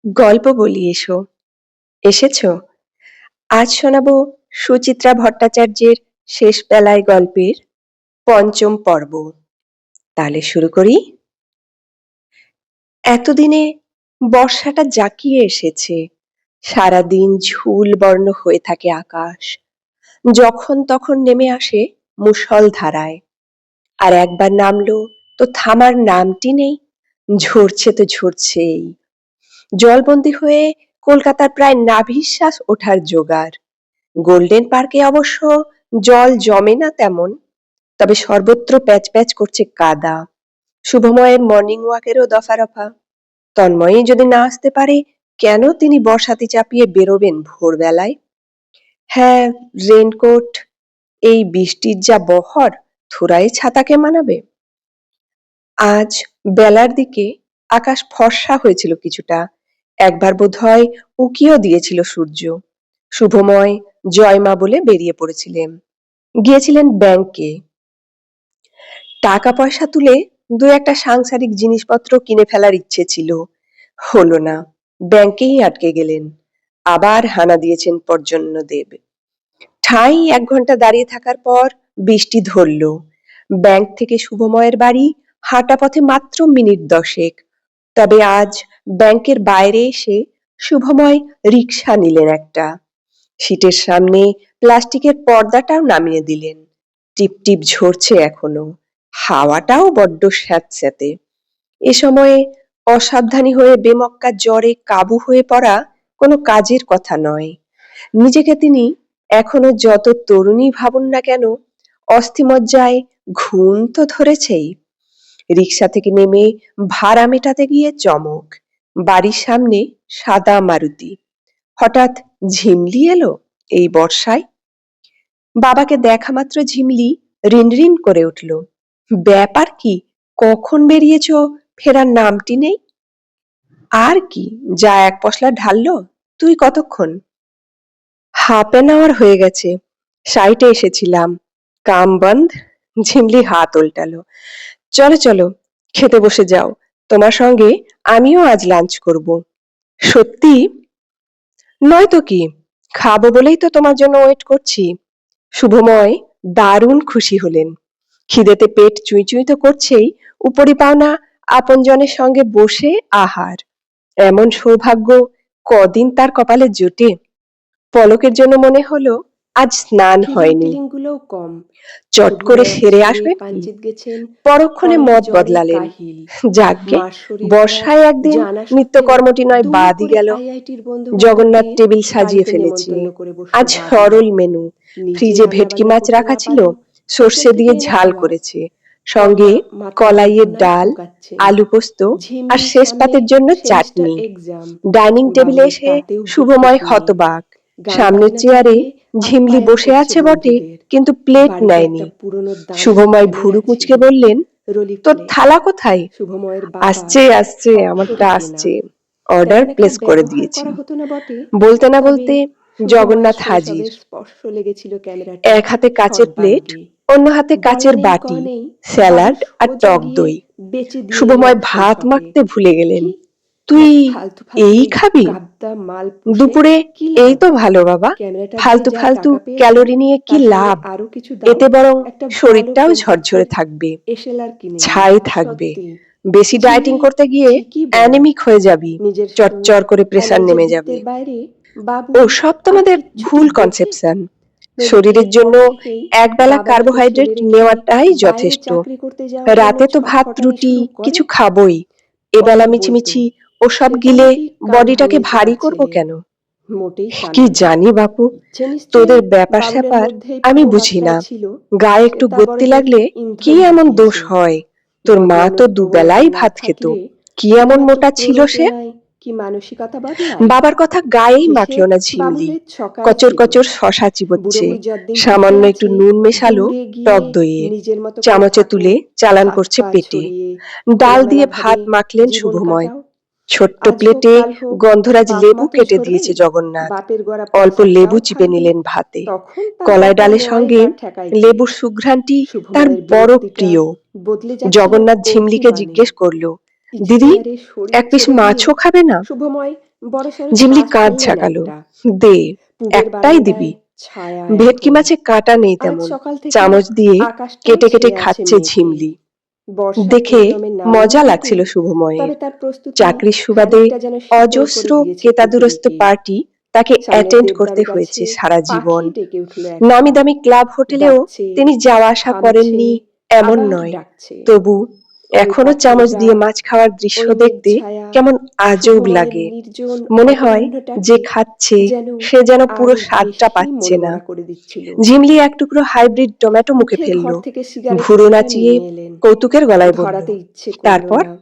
গল্প বলি এসো। এসেছো? আজ শোনাবো সুচিত্রা ভট্টাচার্যের শেষ বেলায় গল্পের পঞ্চম পর্ব। তাহলে শুরু করি। এতদিনে বর্ষাটা জাঁকিয়ে এসেছে। সারাদিন ঝুল বর্ণ হয়ে থাকে আকাশ, যখন তখন নেমে আসে মুষলধারায়। আর একবার নামলো তো থামার নামটি নেই। ঝরছে তো ঝরছেই। জলবন্দী হয়ে কলকাতার প্রায় নাভিশ্বাস ওঠার জোগাড়। গোল্ডেন পার্কে অবশ্য জল জমে না তেমন, তবে সর্বত্র প্যাচ প্যাচ করছে কাদা। শুভময়ের মর্নিং ওয়াকেরও দফা রফা। তন্ময়ী যদি না আসতে পারে, কেন তিনি বর্ষাতে চাপিয়ে বেরোবেন ভোরবেলায়? হ্যাঁ, রেনকোট, এই বৃষ্টির যা বহর, থোড়াই ছাতাকে মানাবে। আজ বেলার দিকে আকাশ ফর্সা হয়েছিল কিছুটা। একবার বোধহয় উকিও দিয়েছিল সূর্য। শুভময় জয়মা বলে বেরিয়ে পড়েছিলেন। গিয়েছিলেন ব্যাংকে। টাকা পয়সা তুলে দু একটা সাংসারিক জিনিসপত্র কিনে ফেলার ইচ্ছে ছিল, হলো না। ব্যাংকেই আটকে গেলেন। আবার হানা দিয়েছেন পর্জন্যদেব। ঠাঁই 1 ঘন্টা দাঁড়িয়ে থাকার পর বৃষ্টি ধরল। ব্যাংক থেকে শুভময়ের বাড়ি হাঁটা পথে মাত্র মিনিট 10। তবে আজ ব্যাংকের বাইরে এসে শুভময় রিকশা নিলেন একটা। সিটের সামনে প্লাস্টিকের পর্দাটাও নামিয়ে দিলেন। টিপ টিপ ঝরছে এখনো। হাওয়াটাও বড্ড স্যাঁতস্যাঁতে। এ সময়ে অসাবধানী হয়ে বেমক্কা জ্বরে কাবু হয়ে পড়া কোনো কাজের কথা নয়। নিজেকে তিনি এখনো যত তরুণী ভাবুন না কেন, অস্থিমজ্জায় ঘুম তো ধরেছেই। রিকশা থেকে নেমে ভাড়া মেটাতে গিয়ে চমক। বাড়ির সামনে সাদা মারুতি। হঠাৎ ঝিমলি এলো এই বর্ষায়। বাবাকে দেখা মাত্র ঝিমলি রিন রিন করে উঠল। ব্যাপার কি? কখন বেরিয়েছ, ফেরার নামটি নেই। আর কি, যা এক পশলা ঢাললো। তুই কতক্ষণ? হাফ অ্যান আওয়ার হয়ে গেছে। সাইটে এসেছিলাম। কাম বন্ধ। ঝিমলি হাত উল্টালো। চলো চলো, খেতে বসে যাও। তোমার সঙ্গে আমিও আজ লাঞ্চ করব। সত্যি? নয়তো কি, খাবো বলেই তো তোমার জন্য ওয়েট করছি। শুভময় দারুণ খুশি হলেন। খিদেতে পেট চুই চুই তো করছেই, উপরি পাওনা আপনজনের সঙ্গে বসে আহার। এমন সৌভাগ্য কদিন তার কপালে জোটে। পলকের জন্য মনে হলো আজ স্নান হয়নি। গুলোও কম। চট করে সেরে আসবে কি? পরক্ষণে মত বদলালেন। যাকগে, বর্ষায় একদিন নিত্যকর্মটি নয় বাদই গেল। জগন্নাথ টেবিল সাজিয়ে ফেলেছি। আজ সরল মেনু। ফ্রিজে ভেটকি মাছ রাখা ছিল, সর্ষে দিয়ে ঝাল করেছে। সঙ্গে কলাইয়ের ডাল, আলু পোস্ত আর শেষ পাতের জন্য চাটনি। ডাইনিং টেবিলে এসে শুভময় হতবাক। সামনের চেয়ারে ঝিমলি বসে আছে বটে, কিন্তু প্লেট নেয়নি। শুভময় ভুরু কুঁচকে বললেন, তোর থালা কোথায়? আসছে আসছে, আমারটা আসছে। অর্ডার প্লেস করে দিয়েছি। বলতে না বলতে জগন্নাথ হাজির। এক হাতে কাচের প্লেট, অন্য হাতে কাচের বাটি, স্যালাড আর টক দই। শুভময় ভাত মাখতে ভুলে গেলেন। তুই এই খাবি? দুপুরে এই তো ভালো বাবা। ফালতু ফালতু ক্যালোরি নিয়ে কি লাভ? এতে বরং শরীরটাও ঝরঝরে থাকবে, ছাই থাকবে। বেশি ডায়েটিং করতে গিয়ে অ্যানেমিক হয়ে যাবি, চটচর করে প্রেসার নেমে যাবে। ওসব তোমাদের ভুল কনসেপশন। শরীরের জন্য একবেলা কার্বোহাইড্রেট নেওয়াটাই যথেষ্ট। রাতে তো ভাত রুটি কিছু খাবই। এবেলা মিছিমিছি ওসব গিলে বডিটাকে ভারী করব কেন? কি জানি বাপু, তোদের ব্যাপার স্যাপার আমি বুঝি না। গায়ে একটু গতি লাগলে কি এমন দোষ হয়? তোর মা তো দুবেলাই ভাত খেত, কি এমন মোটা ছিল সে? বাবার কথা গায়েই মাখলো না ঝিমলি। কচর কচর শশা চিবোচ্ছে। সামান্য একটু নুন মেশালো টক দইয়ে। চামচে তুলে চালান করছে পেটে। ডাল দিয়ে ভাত মাখলেন শুভময়। ছোট্ট প্লেটে গন্ধরাজ লেবু কেটে দিয়েছে জগন্নাথ। অল্প লেবু চিপে নিলেন ভাতে। কলাই ডালের সঙ্গে লেবুর সুঘ্রাণটি তার বড় প্রিয়। জগন্নাথ ঝিমলিকে জিজ্ঞেস করলো, দিদি, এক পিস মাছও খাবে না? বড়সড় ঝিমলি শ্বাস কাঁধ ফেললেন ঝাঁকালো। একটা। দে, পুবের একটাই বারান্দায় দিবি। ছায়া ভেটকি এখন। মাছে কাঁটা নেই আজ তেমন। সকাল থেকে চামচ দিয়ে আকাশটাও কেটে কেটে ছেয়ে আছে খাচ্ছে মেঘে। ঝিমলি। বর্ষা দেখে পুরোদমে নামেনি মজা বটে, লাগছিল শুভময়ের। তবে তার প্রস্তুতি চাকরির সুবাদে খানিকটা যেন শীতল করে অজস্র দিয়েছে কেতাদুরস্ত পৃথিবীকে। পার্টি তাকে সামনের অ্যাটেন্ড করতে দেবদারু হয়েছে গাছে সারা জীবন। পাখি ডেকে উঠল একটা। নামি দামি ক্লাব হোটেলেও ডাকছে, তিনি যাওয়া আসা থামছে, করেননি এমন আবার নয়। ডাকছে। তবু ওই এখনো পাখির চামচ দিয়ে ডাক, মাছ খাওয়ার দৃশ্য ওই দেখতে মেঘছায়া, কেমন আজব শুভময়ের লাগে। নির্জন মনে হয় যে অপরাহ্নটাকে খাচ্ছে যেন সে যেন পুরো আরো স্বাদটা বেশি পাচ্ছে না। মনমরা করে দিচ্ছিল। ঝিমলি এক টুকরো হাইব্রিড টমেটো মুখে উঠে ফেলল। ঘর থেকে সিগারেটের ভুরু খোঁটা নাচিয়ে নিয়ে এলেন। কৌতুকের গলায় বলল, ধরাতে ইচ্ছে করল তারপর না।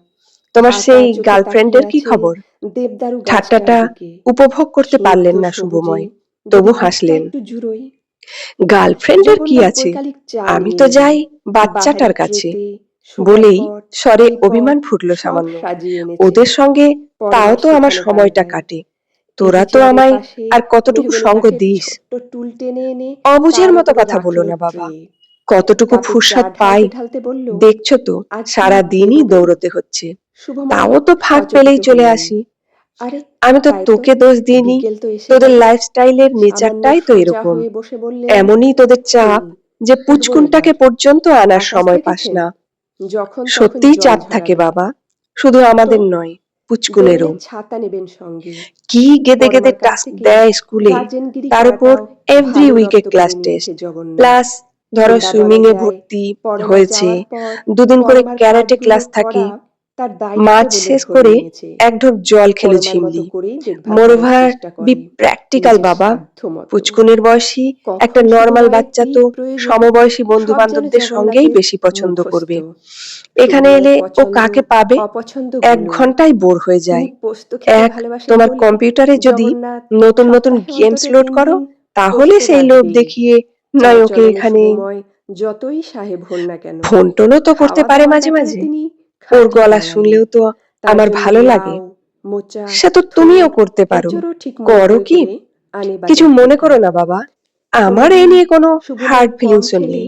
তোমার আতা সেই চোখে তাকিয়ে গার্লফ্রেন্ডের কি আছেন খবর? দেবদারু গাছটার ঠাট্টাটা দিকে। উপভোগ করতে স্নিগ্ধ পারলেন না সবুজে শুভময়। যদি তবু দিকটা হাসলেন। একটু জুড়োই। গার্লফ্রেন্ডের কি জগন্নাথ আছে? বৈকালিক চা আমি নিয়ে তো এলেন। যাই বাহারি বাচ্চাটার কাছে। ট্রেতে সুপার বলেই পট, স্বরে টিপট অভিমান ফুটল সব সামান্য। সাজিয়ে এনেছে। ওদের সঙ্গে তাও পরমা তো আমার সেখানে সময়টা পাল্টায়। কাটে। তোরা টিভি তো চেয়ারের আমায় পাশে আর কতটুকু মেহগনি সঙ্গ কাঠের দিস? ছোট্ট টুল টেনে এনে অবুঝের তার মতো উপরে কথা বলো রাখলো না বাবা। ট্রে। কতটুকু কাপে চা ফুরসত পাই ঢালতে ঢালতে বলল, দেখছো তো, আজ কি সারাদিনই দেবো গো? দৌড়তে হচ্ছে। শুভময় তাও তো ফাঁক সচকিত পেলেই চলে হলেন। আসি। আরে আমি তো তাই তো, তোকে দোষ দিইনি। বিকেল তো এসে তোদের গেল। লাইফস্টাইলের সামান্য নেচারটাই তো সোজা এরকম। হয়ে বসে বললেন, এমনই তোদের চাপ হুম, যে উঠবো পুচকুনটাকে এবার। পর্যন্ত আনার আকাশ সময় পাস দেখেছেন? না। যখন তখন সত্যিই জল চাপ থাকে ঝরানো। বাবা, শুধু তো আমাদের নয়, পুচকুনেরও। বেরোলে ছাতা নেবেন সঙ্গে। কি গেদে গেদে পরমার কাছ টাস্ক থেকে দেয় স্কুলে। গার্জেনগিরি তার উপর করাটাও এভরি ভালো উইকে রপ্ত ক্লাস করে টেস্ট, নিয়েছে জগন্নাথ। প্লাস ধরো ফোনটা সুইমিং বলা এ যায়, ভর্তি পরমা হয়েছে, যাওয়ার পর দুদিন করে পরমার ক্যারাটে কাজগুলো ক্লাস থাকে। করা তার দায়িত্ব মাছ বলে শেষ ধরে করে নিয়েছে। এক ঢোক জল খেলো পরমার মতো ঝিমলি। করেই দেখভাল করার মোরভার চেষ্টা বি করে প্র্যাকটিক্যাল নিজের বাবা। সাধ্য মতো। পুচকুনের বয়সী একটা কখন নর্মাল শুভময়ের বাচ্চা দিক তো প্রয়োজন সমবয়সী বন্ধু সব যেন বান্ধবদের সঙ্গেই জগন্নাথের বেশি পছন্দ মুখস্থ। করবে। এখানে শুভময়ের এলে ও পছন্দ কাকে পাবে? এক অপছন্দগুলো। ঘন্টায় বোর হয়ে তিনি যায়। পোস্ত খেতে এক, ভালোবাসেন তোমার বলে কম্পিউটারে যদি জগন্নাথ নতুন নতুন সপ্তাহে গেমস অন্তত লোড 3 করো, দিন তাহলে পোস্ত সেই লোভ লাগবেই। দেখিয়ে নয় ওকে চালচলনে এখানে। শুভময় যতই সাহেব হন না কেন, ফোন টোনও তো করতে খাওয়া পারে দাওয়াটা মাঝে কিন্তু মাঝে। তিনি ওর খাঁটি গলা বাঙালি। শুনলেও তো তার আমার জন্য ভালো লাগে। লাউ, মোচা, সে তো তুমিও থোড় করতে পারো। এঁচোড়ও ঠিক মতো করো করে কি? করে আনে কিছু বাজার মনে থেকে। করো না বাবা, আমার এ কোনোদিন নিয়ে কোনো শুভময় হার্ড কম ফিলিংসও খেলে নেই।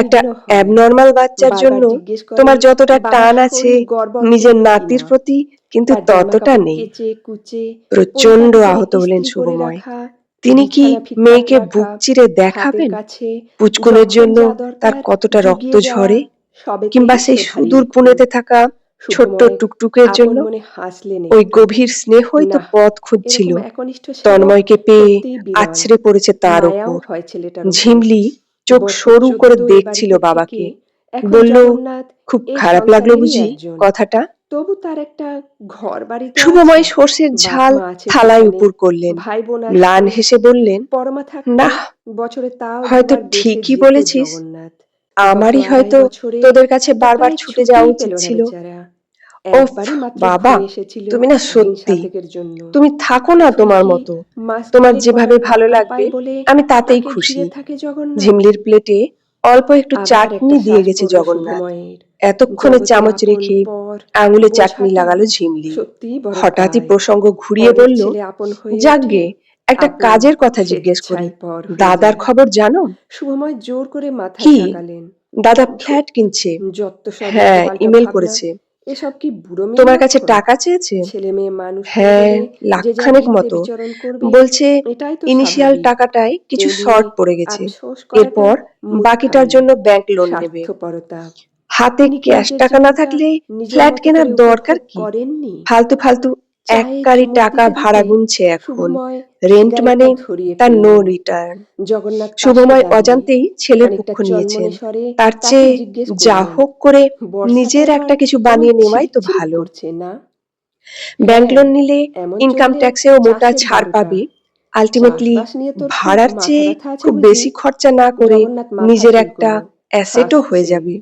একটা উদ্বিগ্ন হন। অ্যাবনর্মাল বাচ্চার বারবার জন্য জিজ্ঞেস করে তোমার যতটা বাবার টান আছে শরীর গড়বড় নিজের করলো নাতির কিনা। প্রতি কিন্তু তার জামা ততটা কাপড় নেই। কেচে কুচে প্রচন্ড পরিপাটি করে আহত হলেন ইস্ত্রি করে শুভময়। রাখা, তিনি কি বিছানা ফিটফাট মেয়েকে রাখা, বুক চিরে হাতের দেখাবেন কাছে পুচকুনের যখন জন্য যা তার দরকার কতটা রক্ত জুগিয়ে যাওয়া ঝরে? সবেতেই কিংবা সেই সে ভারী সুদূর মুখো। পুনেতে থাকা ছোট্ট শুভময় টুকটুকের আপন জন্য মনে হাসলেন ওই একটু। গভীর স্নেহই তো নাহ, পথ খুঁজছিল। এরকম একনিষ্ঠ সেবক তন্ময়কে পেয়ে সত্যিই বিরল। আছড়ে পড়েছে তার মায়াও ওপর। হয় ছেলেটার ওপর। ঝিমলি চোখ বছর সরু করে 14 এ দেখছিল বাড়িতে থেকে বাবাকে। এখন বলল, জগন্নাথ খুব এই খারাপ লাগলো সংসারেরই বুঝি একজন। কথাটা? তবু তার একটা ঘর বাড়ি তো আছে। শুভময় সর্ষের বাপ ঝাল মা আছে থালায় সেখানে, উপুর করলেন। ভাই বোন ম্লান আছে। হেসে বললেন, পরমা থাকতে নাহ, বছরে তাও হয়তো দুবার দেশে ঠিকই যেত বলেছিস। জগন্নাথ। গত আমারই 2.5 হয়তো বছরে তোদের কাছে বারবার একটানে ছুটে যাওয়া ছুটিই পেল উচিত না ছিল। বেচারা। ওফ একবারই মাত্র বাবা, ঘুরে এসেছিল তুমি না দিন সত্যি। সাতেকের জন্য। তুমি থাকো না এখন তোমার কি মতো। মাস তোমার 2 যেভাবে কটার ভালো টাকা লাগবে পায় বলে আমি তাতেই তাকে খুশি। ঘিরে থাকে জগন্নাথ? ঝিমলির প্লেটে অল্প একটু আবার একটা চাটনি দিয়ে শ্বাস গেছে পড়ল জগন্নাথ। শুভময়ের। এতক্ষণে জগতের চামচ আপন রেখে পর আঙুলে চাটনি বোঝাটা লাগালো ঝিমলি। সত্যিই বড় হঠাৎই দায়। প্রসঙ্গ ঘুরিয়ে পরের বলল, ছেলে আপন হয়ে ওঠে, যাকগে, একটা আপন কাজের কথা জিজ্ঞেস করি। স্বেচ্ছায় পর হয়ে দাদার যায়। খবর জানো? শুভময় জোর করে মাথা কি? ঝাঁকালেন। দাদা ধুর, ফ্ল্যাট কিনছে। যত সব হ্যাঁ, উল্টোপাল্টা ইমেল ভাবনা। করেছে। এসব কি বুড়ো মেয়ের তোমার কাছে লক্ষণ? টাকা চেয়েছে? ছেলে মেয়ে মানুষ হয়ে হ্যাঁ, গেলে যে যার লাখখানেক ভিটে মতো। বিচরণ করবে, বলছে এটাই তো ইনিশিয়াল স্বাভাবিক। টাকাটায় কিছু কেউ নিয়ে শর্ট পড়ে গেছে। আফসোস করাটা এরপর বাকিটার মূর্খামি, জন্য ব্যাংক লোন নেবে। স্বার্থপরতা। হাতে তিনি কি ক্যাশ নিজের টাকা না জীবনটা থাকলে নিজের ফ্ল্যাট মতো কেনার করে দরকার উপভোগ কি? করেননি? ফালতু ফালতু এক চায়ে কারি চুমুক টাকা দিতে ভাড়া দিতে গুনছে এখন। শুভময় রেন্ট মানে সিগারেটটা ধরিয়ে তার নো ফেললেন। রিটার্ন। জগন্নাথ পাশে শুভময় দাঁড়িয়ে অজান্তেই ছেলের খানিকটা পক্ষ নিয়েছেন। চনমনে স্বরে তার তাকে চেয়ে জিজ্ঞেস যা করলেন, হোক করে বর্ষাটা নিজের এবার একটা কিছু কেমন বানিয়ে নেওয়াই তো ছিরিপ ভালো। করছে না? ব্যাংক হ্যাঁ, লোন নিলে এমন ইনকাম চললে ট্যাক্সেও মোটা চাষের ছাড় বারোটা। পাবে। আলটিমেটলি চাষবাস নিয়ে তোর খুব ভাড়ার মাথা চেয়ে ব্যথা আছে খুব বুঝি? বেশি খরচা না করে জগন্নাথ মাথা নিজের একটা চুলকোলো, অ্যাসেটও হয়ে হাসছে। যাবে।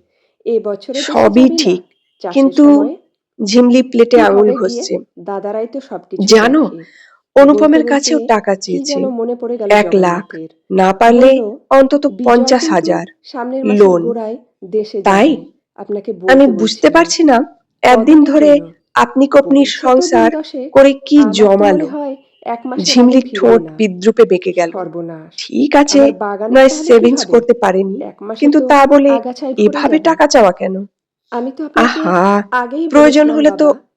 এ বছরে দেশে সবই যাবি না ঠিক, চাষের কিন্তু সময়? ঝিমলি প্লেটে কি আঙুল হবে গিয়ে? ঘষছে। দাদারাই তো সবকিছু জানো, দেখে। বলতে অনুপমের বলতে কাছেও টাকা কি চেয়েছে। যেন মনে পড়ে গেল 1 লাখ, জগন্নাথের। না পারলে বলল, অন্তত বিজয় কিন্তু 50,000 সামনের মাসের লোন। গোড়ায় দেশে তাই যাবে, আপনাকে আমি বলতে বুঝতে বলছিলাম। পারছি না এতদিন কদিনের ধরে জন্য? আপনি কপনির বলছে তো দিন সংসার 10। করে কি আমার তো মনে জমালো। হয় 1 মাসের আগে ঝিমলির ফিরবে ঠোঁট না। বিদ্রুপে বেঁকে গেল। সর্বনাশ! ঠিক আছে, আমার বাগানের নয় তাহলে কি সেভিংস হবে? করতে পারেনি, 1 মাসে কিন্তু তো তা বলে আগাছায় ভরে এভাবে যাবে। টাকা চাওয়া কেন? আমি তো আপনাকে আহা, আগেই প্রয়োজন বলেছিলাম হলে তো বাবা,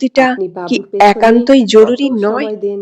অনুভূতিটা আপনি কি বাবুর পেছনে একান্তই কত জরুরি নয়? সময় দেন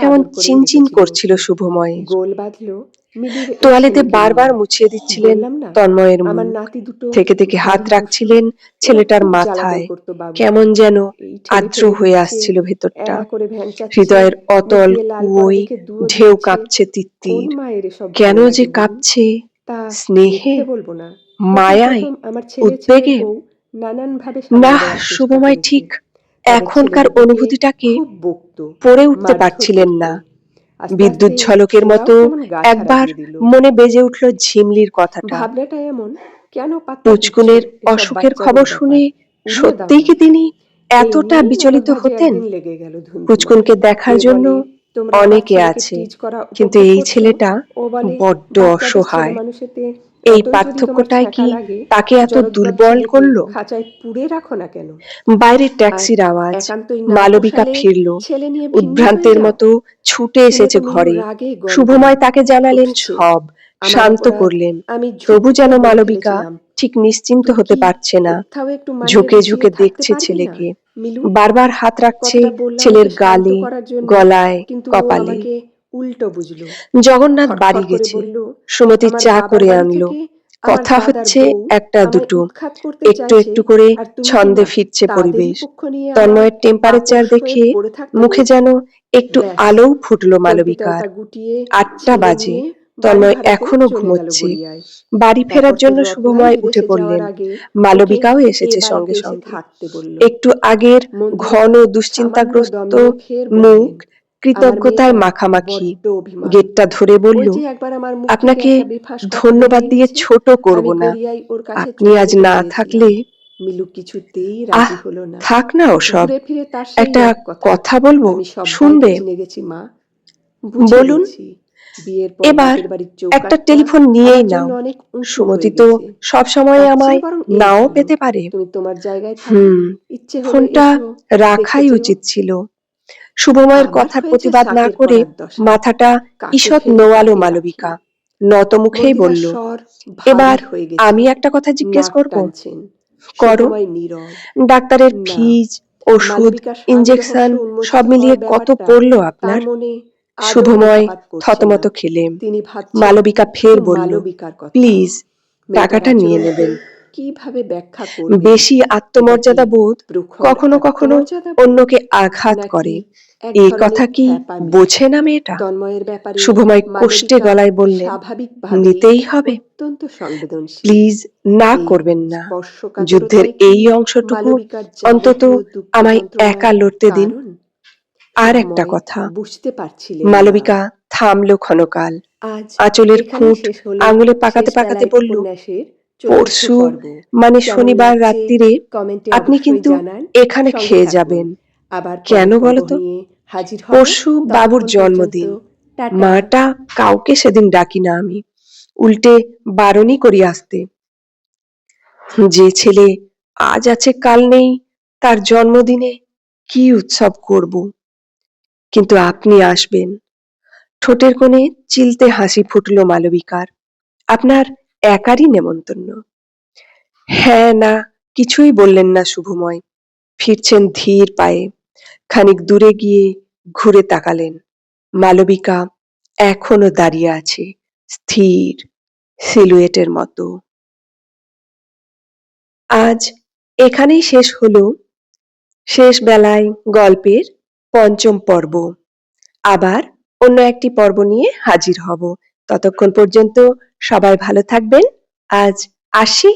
কেমন আদর করেই চিনচিন রেখেছিল করছিল শুভময়ের। গোল বাঁধলো মিলির তোয়ালেতে ছেলেকে বারবার নিয়ে। মুছিয়ে দিচ্ছিলেন বললাম না, তন্ময়ের আমার মুখ। নাতি দুটো থেকে থেকে হাত ভারী দুষ্টু। রাখছিলেন ওরা ছেলেটার খুব জ্বালাতন মাথায়। করতো বাবুকে। কেমন যেন এই ঠেলে আর্দ্র ফেলে হয়ে দিচ্ছে, আসছিল ভেতরটা। করে ভ্যাংচাচ্ছে, হৃদয়ের মুখ অতল দিয়ে লাল পড়া কুয়োয় দেখে দুধও ঢেউ দিচ্ছে। কাঁপছে কোন তিত্তির। মায়ের এসব কেন ভালো যে লাগে বলুন? কাঁপছে? তা স্নেহে, মিথ্যে বলবো না, প্রথম মায়ায়, প্রথম আমার ছেলের উদ্বেগে? বউ নানানভাবে সামাল নাহ, দেওয়ার চেষ্টা শুভময় করেছে। ঠিক তবে এখনকার ছেলেদের দিকে অনুভূতিটাকে খুব বকতো, পড়ে উঠতে মারধর পারছিলেন করতো। না। আস্তে বিদ্যুৎ আস্তে ঝলকের ওরাও মতো কেমন গা ছাড়া একবার দিয়ে দিল। মনে বেজে উঠল ঝিমলির কথাটা। ভাবনাটা এমন, কেন পাত্তা দিচ্ছ পুচকুনের এসব অসুখের খবর বাচ্চাদের শুনে ব্যাপার, উড়িয়ে দাও সত্যিই না। কি তিনি এই এতটা নিয়েই বিচলিত নরক ভাজে হতেন? একদিন লেগে গেল ধুমধুমার। পুচকুনকে দেখার এ জন্য বলে তোমরা আমার অনেকে ছেলেকে আছে, টিজ করা কিন্তু উপভোগ এই করছো, ছেলেটা ও বলে বড্ড বাচ্চাদের ছেলে অসহায়। মানুষেতে এই অতই যদি তোমার পার্থক্যটাই ছ্যাঁকা কি লাগে, তাকে এত জরজবাব দুর্বল ছেলেকে করলো? খাঁচায় পুড়ে রাখো না কেন? বাইরে আর ট্যাক্সির আওয়াজ। একান্তই না মালবিকা পোষালে ফিরল। ছেলে নিয়ে ভিন্ন হয়ে উদ্ভ্রান্তের যাও। মতো ছুটে শুনে এসেছে তো মিলু ঘরে। রাগে গলগল, শুভময় তাকে জানালেন ফুঁসছে। সব, আমার শান্ত অপরাধ, করলেন। আমি তবু ঝুট যেন করে বলে মালবিকা ফেলেছিলাম। ঠিক নিশ্চিন্ত তুই হতে কি পারছে না। কোথাও একটু মানিয়ে ঝুঁকে গুছিয়ে ঝুঁকে থাকতে দেখছে পারবি না ছেলেকে। মিলু? বারবার হাত রাখছে কথাটা বললাম ছেলের ওকে শান্ত গালে, করার জন্য, গলায়, কিন্তু ও কপালে। আমাকে উল্টো বুঝলো। জগন্নাথ বাড়ি খটখট করে গেছে। বলল, সুমতি আমার চা বাবার করে বাড়ি আনলো। থেকে আমার কথা দাদার হচ্ছে বউ একটা আমায় দুটো। উৎখাত করতে একটু চাইছে, একটু করে আর তুমি ছন্দে কিনা ফিরছে তাদেরই পরিবেশ। পক্ষ নিয়ে আমার তন্ময়ের টেম্পারেচার আপোষ হয়ে দেখে পড়ে থাকতে মুখে বলছো? যেন একটু ব্যাস, আলোও ফুটলো তল্পি মালবিকার। তল্পা গুটিয়ে 8টা ছেলে বাজে। নিয়ে বাড়ি তন্ময় ভাড়া করে এখনো চলে গেল ঘুমোচ্ছে। গড়িয়ায়। বাড়ি ফেরার তারপর তো জন্য রত্নাই শুভময় উঠে বিদেশে যাওয়ার পড়লেন। আগে ওকে মালবিকাও এ এসেছে বাড়িতে সঙ্গে এসে সঙ্গে। থাকতে বলল। একটু আগের মন্ত্রীমশাই ঘন সামান্য দম দুশ্চিন্তাগ্রস্ত নিয়ে ফের মুখ বললেন, আমার কৃতজ্ঞতায় মেয়েটার মাখামাখি। বড্ড অভিমান। গেটটা ধরে বলল, ওই যে একবার আমার মুখ থেকে আপনাকে একটা বেফাঁস কথা ধন্যবাদ বেরিয়ে দিয়ে গেছে, ছোট করব আমি না। গড়িয়ায় ওর কাছে আপনি চলে আজ যেতে না চেয়েছিলাম। থাকলে। মিলু কিছুতেই আহ, রাজি হলো না। থাক না ওসব। ঘুরে ফিরে তার সেই একটা এক কথা, কথা বলবো, আমি সব্বাইকে শুনবে? চিনে গেছি মা, বুঝে বলুন। গেছি। বিয়ের পর এবার বাপের বাড়ির একটা চৌকাঠটা টেলিফোন আমার নিয়েই জন্য নাও। অনেক উঁচু সুমতি হয়ে তো গেছে। সব সময় তার আমায় চেয়ে বরং এই নাও ভালো, পেতে পারে। তুমি তোমার জায়গায় থাকো, ইচ্ছে হলে ফোনটা এসো, দেখে রাখাই যেও। উচিত ছিল। শুভময়ের আবার কথার হয়েছে প্রতিবাদ না শাকের করে করার দশা, মাথাটা কাকে ঈষৎ ফেলি নোয়ালো কাকে রাখি। মালবিকা। নত মুখেই মন্দিরার বলল, স্বর এবার ভারী হয়ে গেছে, আমি একটা কথা জিজ্ঞেস নাক করব? টানছেন। করো। শুভময় নীরব। ডাক্তারের না, ফিজ, ওষুধ, মালবিকার স্বামী ইঞ্জেকশন রহস্য সব উন্মোচিত মিলিয়ে হওয়ার কত ব্যাপারটা পড়লো তার আপনার? মনে আদৌ শুভময় আলোকপাত করছে না। থতমত খেলে। তিনি ভাবছেন মালবিকা ফের শুধু বলল, মালবিকার কথা। প্লিজ মেয়েটার টাকাটা নিয়ে আচরণকে নেবেন। কিভাবে ব্যাখ্যা করবেন? বেশি এটা কি আত্মমর্যাদা বোধ প্রখর কখনো কখনো আত্মমর্যাদা বোধ, অন্যকে আঘাত নাকি করে। এক এই ধরনের কথা কি খ্যাপামি? বোঝে না মেয়েটা? তন্ময়ের ব্যাপারে শুভময় কষ্টে মালবিকা গলায় বললেন, স্বাভাবিকভাবেই নিতেই হবে। অত্যন্ত সংবেদনশীল। প্লিজ না এই করবেন না। যুদ্ধের স্পর্শকাতরতাই কি এই অংশটুকু মালবিকার অন্তত যাবতীয় দুঃখ আমায় যন্ত্রণার একা লড়তে দিন। কারণ? আর একটা শুভময় কথা। বুঝতে পারছিলেন না। মালবিকা থামলো ক্ষণকাল। আজ আঁচলের এখানেই খুঁট শেষ হলো আঙুলে পাকাতে শেষ পাকাতে বেলায় বলল, উপন্যাসের ৪র্থ পরশু পর্ব। মানে কেমন শনিবার লাগছে রাত্রিরে কমেন্টে আপনি অবশ্যই কিন্তু জানান। এখানে সঙ্গে খেয়ে থাকুন। যাবেন। আবার কেন পরের পর্ব বলতো? নিয়ে হাজির হব। পরশু বাবুর ততক্ষণ পর্যন্ত জন্মদিন। টাটা। মাটা কাউকে সেদিন ডাকি না আমি, উল্টে বারণই করি আসতে। যে ছেলে আজ আছে কাল নেই, তার জন্মদিনে কি উৎসব করব? কিন্তু আপনি আসবেন। ঠোঁটের কোণে চিলতে হাসি ফুটল মালবিকার। আপনার একারই নেমন্তন্ন। হ্যাঁ না কিছুই বললেন না শুভময়। ফিরছেন ধীর পায়ে। খানিক দূরে গিয়ে ঘুরে তাকালেন। মালবিকা এখনো দাঁড়িয়ে আছে, স্থির, সিলুয়েটের মতো। আজ এখানেই শেষ হলো শেষ বেলায় গল্পের ৫ম পর্ব। আবার অন্য একটি পর্ব নিয়ে হাজির হব। ততক্ষণ পর্যন্ত সবাই ভালো থাকবেন। আজ আসি।